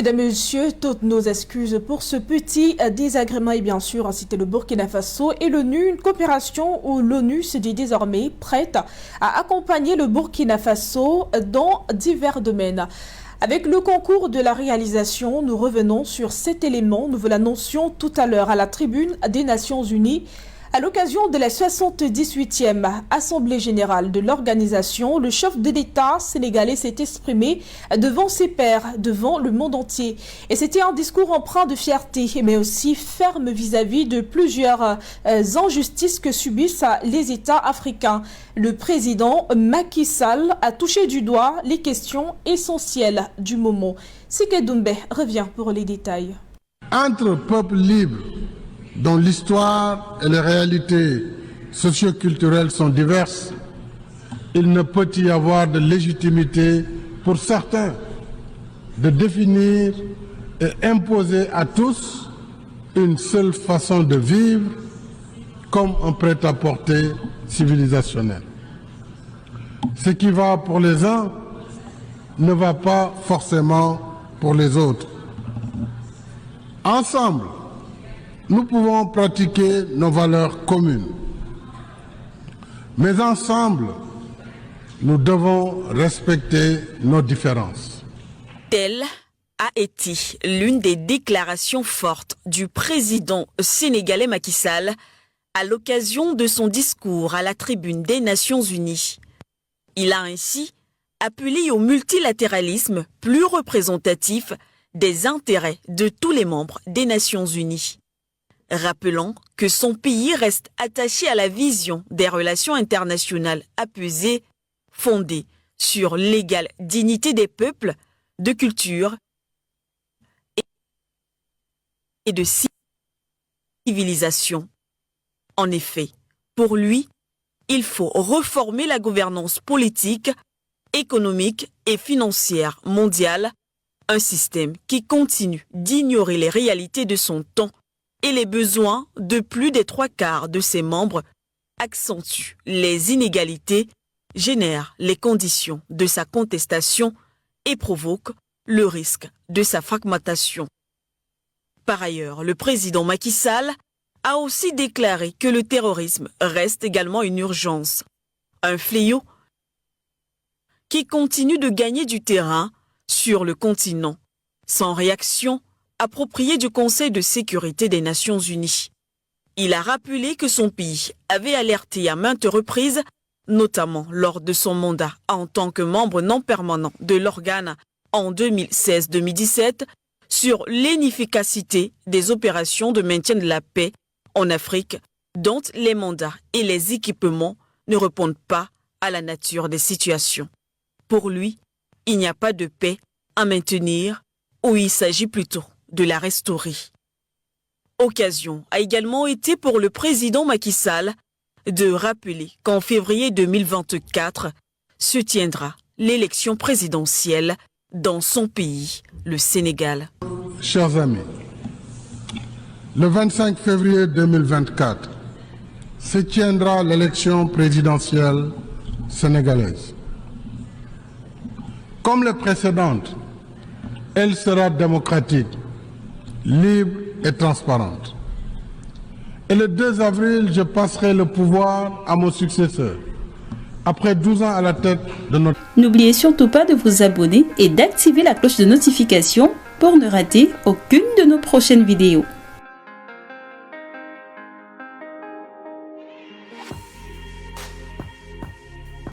Mesdames et messieurs, toutes nos excuses pour ce petit désagrément et bien sûr, c'était le Burkina Faso et l'ONU, une coopération où l'ONU se dit désormais prête à accompagner le Burkina Faso dans divers domaines. Avec le concours de la réalisation, nous revenons sur cet élément. Nous vous l'annoncions tout à l'heure à la tribune des Nations Unies. À l'occasion de la 78e Assemblée générale de l'organisation, le chef de l'État sénégalais s'est exprimé devant ses pairs, devant le monde entier. Et c'était un discours empreint de fierté, mais aussi ferme vis-à-vis de plusieurs injustices que subissent les États africains. Le président Macky Sall a touché du doigt les questions essentielles du moment. Sike Doumbé revient pour les détails. Entre peuples libres, dont l'histoire et les réalités socioculturelles sont diverses, il ne peut y avoir de légitimité pour certains de définir et imposer à tous une seule façon de vivre comme un prêt-à-porter civilisationnel. Ce qui va pour les uns ne va pas forcément pour les autres. Ensemble, nous pouvons pratiquer nos valeurs communes. Mais ensemble, nous devons respecter nos différences. Telle a été l'une des déclarations fortes du président sénégalais Macky Sall à l'occasion de son discours à la tribune des Nations Unies. Il a ainsi appelé au multilatéralisme plus représentatif des intérêts de tous les membres des Nations Unies. Rappelant que son pays reste attaché à la vision des relations internationales apaisées, fondées sur l'égale dignité des peuples, de culture et de civilisation. En effet, pour lui, il faut reformer la gouvernance politique, économique et financière mondiale, un système qui continue d'ignorer les réalités de son temps et les besoins de plus des 3/4 de ses membres, accentue les inégalités, génère les conditions de sa contestation et provoque le risque de sa fragmentation. Par ailleurs, le président Macky Sall a aussi déclaré que le terrorisme reste également une urgence, un fléau qui continue de gagner du terrain sur le continent, sans réaction appropriée du Conseil de sécurité des Nations Unies. Il a rappelé que son pays avait alerté à maintes reprises, notamment lors de son mandat en tant que membre non permanent de l'organe en 2016-2017, sur l'inefficacité des opérations de maintien de la paix en Afrique, dont les mandats et les équipements ne répondent pas à la nature des situations. Pour lui, il n'y a pas de paix à maintenir, ou il s'agit plutôt de la restaurer. Occasion a également été pour le président Macky Sall de rappeler qu'en février 2024 se tiendra l'élection présidentielle dans son pays, le Sénégal. Chers amis, le 25 février 2024 se tiendra l'élection présidentielle sénégalaise. Comme les précédentes, elle sera démocratique, libre et transparente. Et le 2 avril, je passerai le pouvoir à mon successeur, après 12 ans à la tête de notre... N'oubliez surtout pas de vous abonner et d'activer la cloche de notification pour ne rater aucune de nos prochaines vidéos.